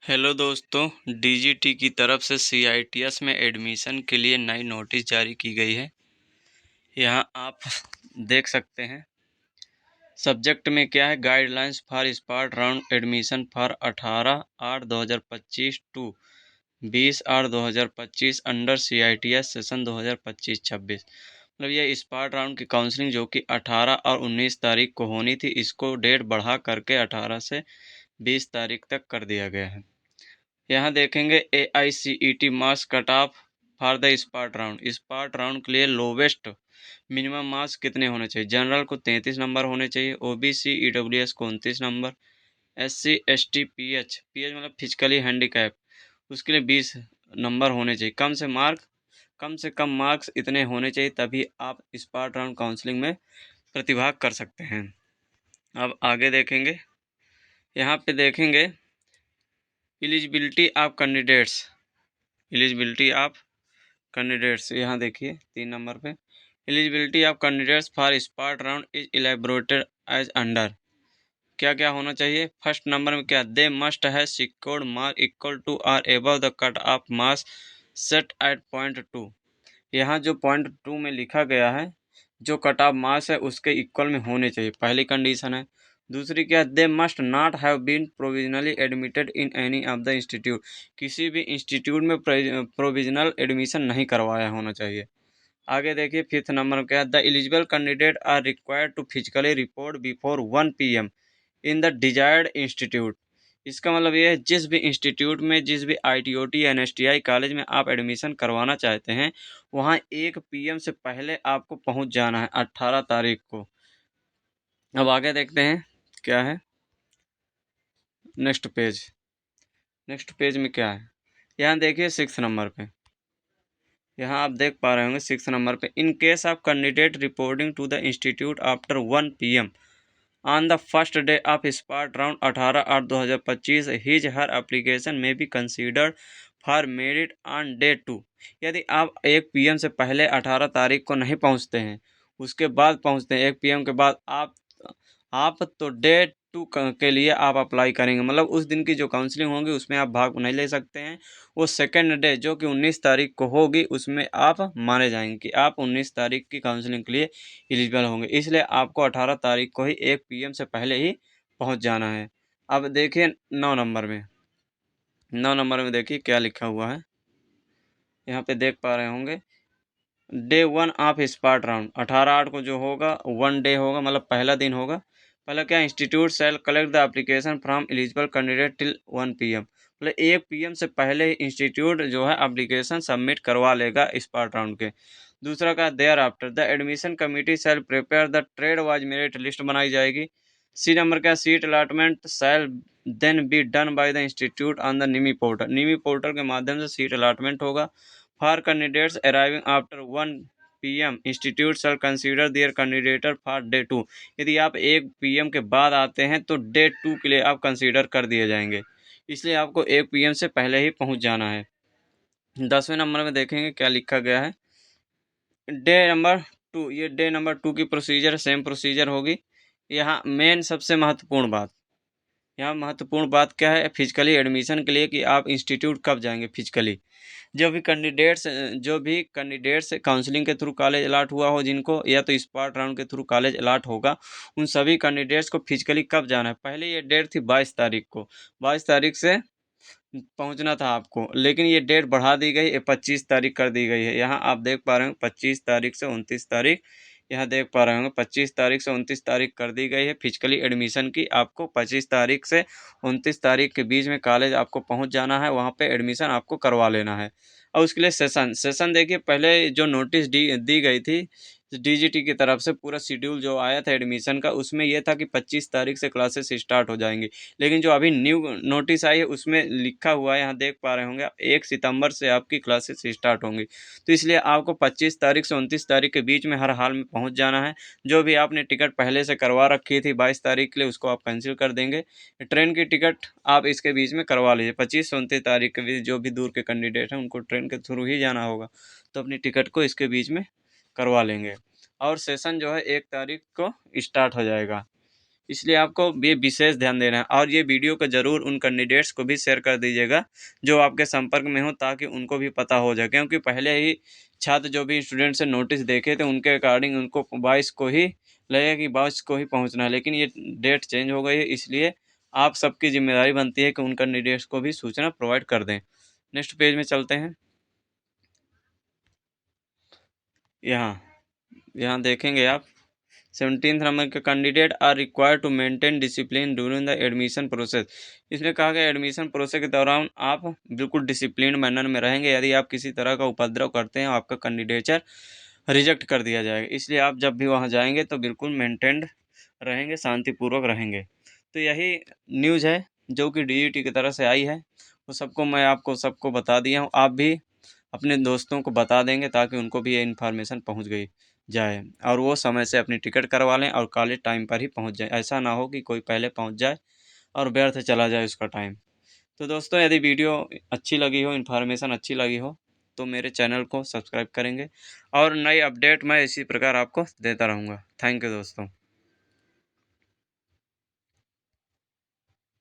Hello दोस्तों, DGT की तरफ से सीआईटीएस में एडमिशन के लिए नई नोटिस जारी की गई है। यहाँ आप देख सकते हैं। सब्जेक्ट में क्या है, guidelines for spot round admission for 18/8/2025 to 20/8/2025 under CITS session 2025-26। मतलब ये स्पॉट राउंड की काउंसलिंग जो कि 18 और 19 तारीख को होनी थी, इसको डेट बढ़ा करके 18 से 20 तारीख तक कर दिया गया है। यहाँ देखेंगे AICET marks cut off for the spot round के लिए लोवेस्ट मिनिमम मार्क्स कितने होने चाहिए। जनरल को 33 नंबर होने चाहिए, OBC EWS को 29 नंबर, SC ST PH मतलब फिजिकली हैंडीकैप, उसके लिए 20 नंबर होने चाहिए। कम से कम मार्क्स इतने होने चाहिए, तभी आप स्पॉट राउंड काउंसलिंग में प्रतिभाग कर सकते हैं। अब आगे देखेंगे। यहाँ पे देखेंगे एलिजिबिलिटी ऑफ कैंडिडेट्स यहाँ देखिए 3 नंबर पे eligibility of candidates for spot round is elaborated as under. क्या क्या होना चाहिए। फर्स्ट नंबर में क्या, they must have secured mark equal to or above the cut off marks set at .2। यहाँ जो .2 में लिखा गया है, जो कट ऑफ मार्क्स है उसके इक्वल में होने चाहिए, पहली कंडीशन है। दूसरी क्या, they must not have been provisionally admitted in any of the institute. किसी भी इंस्टीट्यूट में प्रोविजनल एडमिशन नहीं करवाया होना चाहिए। आगे देखिए फिफ्थ नंबर में क्या है, the eligible candidate are required to physically report before 1 PM in the desired institute. इसका मतलब ये है, जिस भी इंस्टीट्यूट में, जिस भी ITOT या NSTI कॉलेज में आप एडमिशन करवाना चाहते हैं, वहाँ 1 PM से पहले आपको पहुँच जाना है, 18 तारीख को। अब आगे देखते हैं क्या है नेक्स्ट पेज में क्या है। यहाँ देखिए 6 नंबर पे, यहाँ आप देख पा रहे होंगे 6 नंबर पे, in case of candidate reporting to the institute after 1 PM on the first day of spot round 18/8/2025 his her application में be considered for merit on day 2। यदि आप 1 PM से पहले 18 तारीख को नहीं पहुंचते हैं, उसके बाद पहुंचते हैं 1 PM के बाद, आप तो डे 2 के लिए आप अप्लाई करेंगे, मतलब उस दिन की जो काउंसलिंग होगी उसमें आप भाग नहीं ले सकते हैं। वो सेकेंड डे जो कि 19 तारीख को होगी, उसमें आप माने जाएंगे कि आप 19 तारीख की काउंसलिंग के लिए एलिजिबल होंगे। इसलिए आपको 18 तारीख को ही 1 PM से पहले ही पहुंच जाना है। अब देखिए 9 नंबर में देखिए क्या लिखा हुआ है। यहाँ पे देख पा रहे होंगे, डे 1 ऑफ स्पॉट राउंड 18/8 को जो होगा 1 डे होगा, मतलब पहला दिन होगा। पहला क्या, institute cell collect the application from eligible candidate till 1 PM, मतलब 1 PM से पहले ही इंस्टीट्यूट जो है एप्लीकेशन सबमिट करवा लेगा स्पॉट राउंड के। दूसरा का, thereafter the admission committee cell prepare the trade wise merit list बनाई जाएगी। सी नंबर का, seat allotment cell then be done by the institute on the NIMI portal के माध्यम से सीट अलॉटमेंट होगा। For candidates arriving after 1 PM institute shall consider their candidature for day 2। यदि आप 1 PM के बाद आते हैं तो डे 2 के लिए आप कंसीडर कर दिए जाएंगे, इसलिए आपको 1 PM से पहले ही पहुंच जाना है। 10वें नंबर में देखेंगे क्या लिखा गया है, डे नंबर 2, ये डे नंबर 2 की प्रोसीजर सेम प्रोसीजर होगी। यहाँ मेन सबसे महत्वपूर्ण बात, यहाँ महत्वपूर्ण बात क्या है फिजिकली एडमिशन के लिए, कि आप इंस्टीट्यूट कब जाएंगे फिजिकली। जो भी कैंडिडेट्स काउंसलिंग के थ्रू कॉलेज अलाट हुआ हो जिनको, या तो स्पॉट राउंड के थ्रू कॉलेज अलाट होगा, उन सभी कैंडिडेट्स को फिजिकली कब जाना है। पहले ये डेट थी 22 तारीख को, 22 तारीख से पहुंचना था आपको, लेकिन ये डेट बढ़ा दी गई, 25 तारीख कर दी गई है। यहाँ आप देख पा रहे हो 25 तारीख से 29 तारीख, यहाँ देख पा रहे होंगे 25 तारीख से 29 तारीख कर दी गई है फिजिकली एडमिशन की। आपको 25 तारीख से 29 तारीख के बीच में कॉलेज आपको पहुंच जाना है, वहाँ पे एडमिशन आपको करवा लेना है। और उसके लिए सेशन देखिए, पहले जो नोटिस दी गई थी डीजीटी की तरफ से, पूरा शेड्यूल जो आया था एडमिशन का, उसमें यह था कि 25 तारीख से क्लासेस स्टार्ट हो जाएंगी। लेकिन जो अभी न्यू नोटिस आई है उसमें लिखा हुआ है, यहाँ देख पा रहे होंगे, 1 सितंबर से आपकी क्लासेस स्टार्ट होंगी। तो इसलिए आपको 25 तारीख से 29 तारीख के बीच में हर हाल में पहुंच जाना है। जो भी आपने टिकट पहले से करवा रखी थी 22 तारीख के लिए, उसको आप कैंसिल कर देंगे। ट्रेन की टिकट आप इसके बीच में करवा लीजिए। 25 से 29 तारीख के बीच जो भी दूर के कैंडिडेट हैं उनको ट्रेन के थ्रू ही जाना होगा, तो अपनी टिकट को इसके बीच में करवा लेंगे। और सेशन जो है 1 तारीख को स्टार्ट हो जाएगा। इसलिए आपको ये विशेष ध्यान देना है। और ये वीडियो को ज़रूर उन कैंडिडेट्स को भी शेयर कर दीजिएगा जो आपके संपर्क में हो, ताकि उनको भी पता हो जाए, क्योंकि पहले ही छात्र जो भी स्टूडेंट्स ने नोटिस देखे थे उनके अकॉर्डिंग उनको 22 को ही लगेगा कि 22 को ही पहुंचना है, लेकिन ये डेट चेंज हो गई है। इसलिए आप सबकी जिम्मेदारी बनती है कि उन कैंडिडेट्स को भी सूचना प्रोवाइड कर दें। नेक्स्ट पेज में चलते हैं। यहाँ यहाँ देखेंगे आप 17th नंबर के candidate are required to maintain discipline during the admission process. इसमें कहा गया एडमिशन प्रोसेस के दौरान आप बिल्कुल डिसिप्लिन मैनर में रहेंगे। यदि आप किसी तरह का उपद्रव करते हैं आपका कैंडिडेचर रिजेक्ट कर दिया जाएगा। इसलिए आप जब भी वहाँ जाएंगे तो बिल्कुल मेंटेन्ड रहेंगे, शांतिपूर्वक रहेंगे। तो यही न्यूज़ है जो कि DGT की तरफ से आई है, वो सबको मैं आपको सबको बता दिया हूँ। आप भी अपने दोस्तों को बता देंगे ताकि उनको भी ये इन्फॉर्मेशन पहुँच गई जाए और वो समय से अपनी टिकट करवा लें और कॉलेज टाइम पर ही पहुंच जाए। ऐसा ना हो कि कोई पहले पहुंच जाए और व्यर्थ चला जाए उसका टाइम। तो दोस्तों, यदि वीडियो अच्छी लगी हो, इन्फॉर्मेशन अच्छी लगी हो, तो मेरे चैनल को सब्सक्राइब करेंगे और नई अपडेट मैं इसी प्रकार आपको देता रहूँगा। थैंक यू दोस्तों।